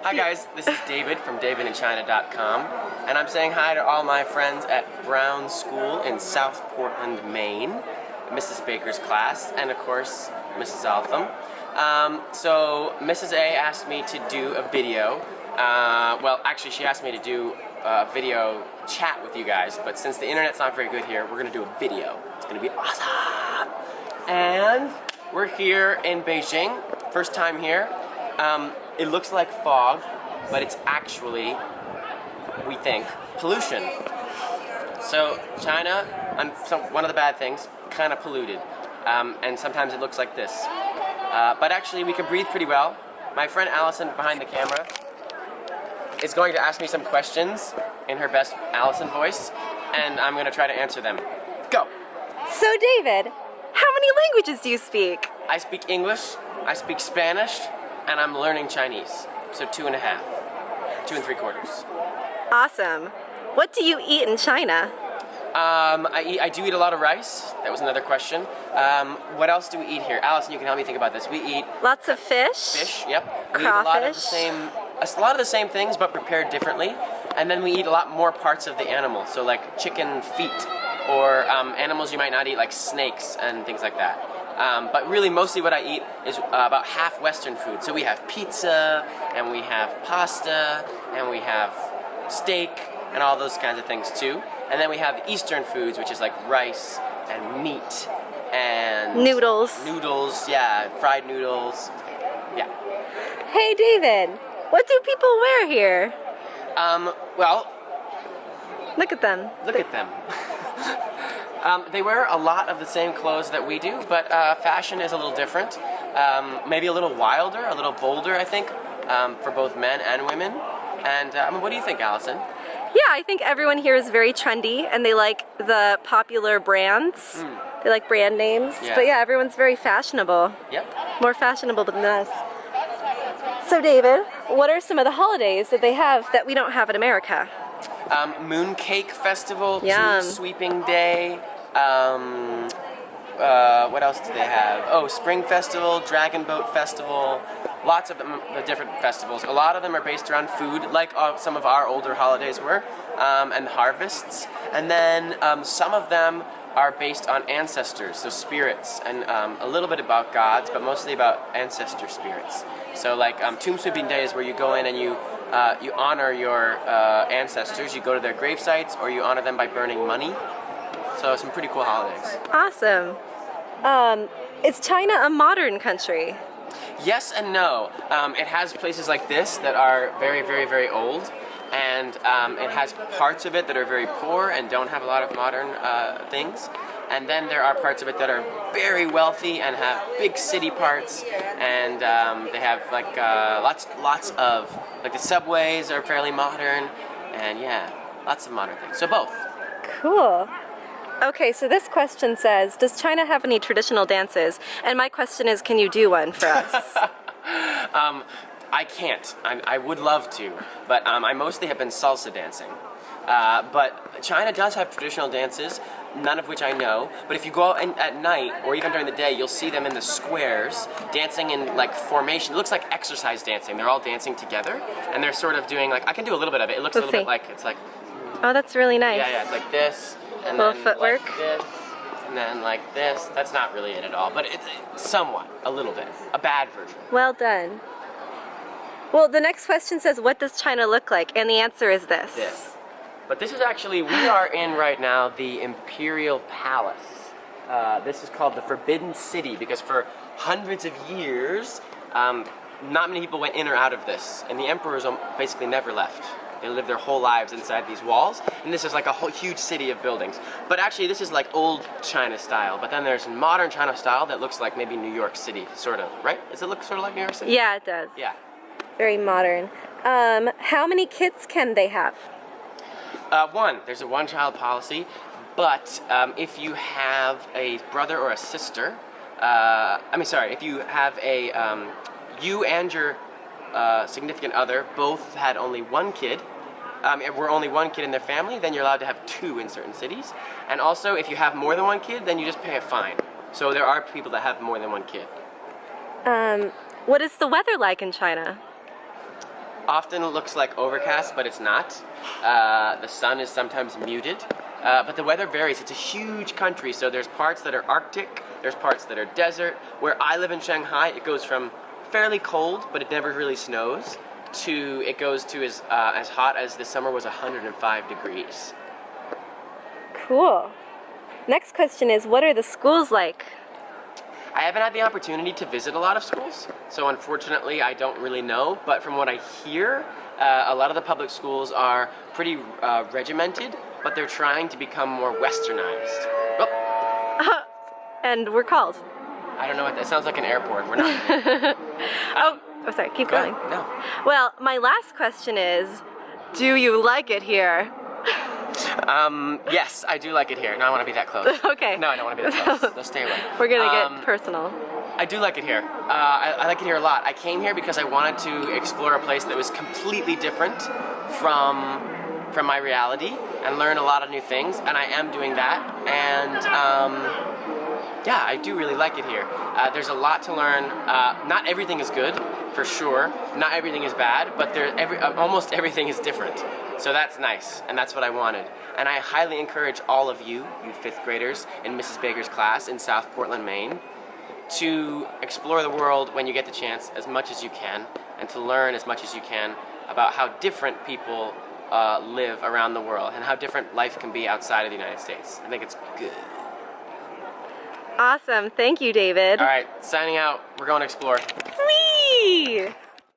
Hi guys, this is David from davidinchina.com, and I'm saying hi to all my friends at Brown School in South Portland, Maine, Mrs. Baker's class, and of course, Mrs. Altham. So Mrs. A asked me to do a video. Well, actually she asked me to do a video chat with you guys, but since the internet's not very good here, we're going to do a video. It's going to be awesome! And we're here in Beijing, first time here. It looks like fog, but it's actually, we think, pollution. So China, one of the bad things, kind of polluted. And sometimes it looks like this. But actually we can breathe pretty well. My friend Allison behind the camera is going to ask me some questions in her best Allison voice, and I'm going to try to answer them. Go! So David, how many languages do you speak? I speak English, I speak Spanish, and I'm learning Chinese. So 2.5, 2 3/4. Awesome. What do you eat in China? I do eat a lot of rice. That was another question. What else do we eat here? Allison, you can help me think about this. We eat lots of fish. Fish, yep. We Crawfish. eat a lot of the same things, but prepared differently. And then we eat a lot more parts of the animal. So like chicken feet, or animals you might not eat, like snakes and things like that. But really, mostly what I eat is about half Western food. So we have pizza, and we have pasta, and we have steak, and all those kinds of things too. And then we have Eastern foods, which is like rice and meat and noodles. Noodles, yeah, fried noodles, yeah. Hey David, what do people wear here? Well, look at them. Look at them. They wear a lot of the same clothes that we do, but fashion is a little different. Maybe a little wilder, a little bolder, I think, for both men and women. And what do you think, Allison? Yeah, I think everyone here is very trendy, and they like the popular brands. They like brand names. Yeah. But yeah, everyone's very fashionable. Yep. More fashionable than us. So David, what are some of the holidays that they have that we don't have in America? Mooncake Festival, Yum. Tomb Sweeping Day, what else do they have? Oh, Spring Festival, Dragon Boat Festival, lots of them, the different festivals. A lot of them are based around food, like some of our older holidays were, and harvests. And then some of them are based on ancestors, so spirits, and a little bit about gods, but mostly about ancestor spirits. So like Tomb Sweeping Day is where you go in and you honor your ancestors. You go to their grave sites, or you honor them by burning money. So some pretty cool holidays. Awesome. Is China a modern country? Yes and no. It has places like this that are very, very, very old, and it has parts of it that are very poor and don't have a lot of modern things. And then there are parts of it that are very wealthy and have big city parts, and they have like lots of, like the subways are fairly modern, and yeah, lots of modern things. So both. Cool. Okay, so this question says, does China have any traditional dances? And my question is, can you do one for us? I can't. I would love to, but I mostly have been salsa dancing. But China does have traditional dances, none of which I know. But if you go out at night, or even during the day, you'll see them in the squares, dancing in like formation. It looks like exercise dancing. They're all dancing together, and they're sort of doing like, I can do a little bit of it. It looks a little bit like, it's like... Oh, that's really nice. Yeah, it's like this. And little then footwork. Like this, and then like this. That's not really it at all, but it's somewhat, a little bit. A bad version. Well done. Well, the next question says, what does China look like? And the answer is this. This. But this is actually, we are in right now the Imperial Palace. This is called the Forbidden City because for hundreds of years, not many people went in or out of this, and the emperors basically never left. They lived their whole lives inside these walls, and this is like a whole huge city of buildings. But actually this is like old China style, but then there's modern China style that looks like maybe New York City, sort of, right? Does it look sort of like New York City? Yeah, it does. Yeah. Very modern. How many kids can they have? One. There's a one-child policy, but if you have a brother or a sister, if you have you and your significant other both had only one kid, if we're only one kid in their family, then you're allowed to have 2 in certain cities. And also, if you have more than one kid, then you just pay a fine. So there are people that have more than one kid. What is the weather like in China? often looks like overcast, but it's not. The sun is sometimes muted. But the weather varies. It's a huge country, so there's parts that are Arctic, there's parts that are desert. Where I live in Shanghai, it goes from fairly cold, but it never really snows, to it goes to as hot as this summer was 105 degrees. Cool. Next question is, what are the schools like? I haven't had the opportunity to visit a lot of schools, so unfortunately I don't really know, but from what I hear, a lot of the public schools are pretty regimented, but they're trying to become more westernized. Oh, And we're called. I don't know what that sounds like. An airport. We're not. Oh, sorry, keep going. No. Well, my last question is, do you like it here? Yes, I do like it here. No, I want to be that close. Okay. No, I don't want to be that close. No, stay away. We're gonna get personal. I do like it here. I like it here a lot. I came here because I wanted to explore a place that was completely different from my reality and learn a lot of new things, and I am doing that. And yeah, I do really like it here. There's a lot to learn. Not everything is good, for sure. Not everything is bad, but almost everything is different. So that's nice, and that's what I wanted. And I highly encourage all of you 5th graders in Mrs. Baker's class in South Portland, Maine, to explore the world when you get the chance as much as you can, and to learn as much as you can about how different people live around the world and how different life can be outside of the United States. I think it's good. Awesome. Thank you, David. All right, signing out. We're going to explore. Whee!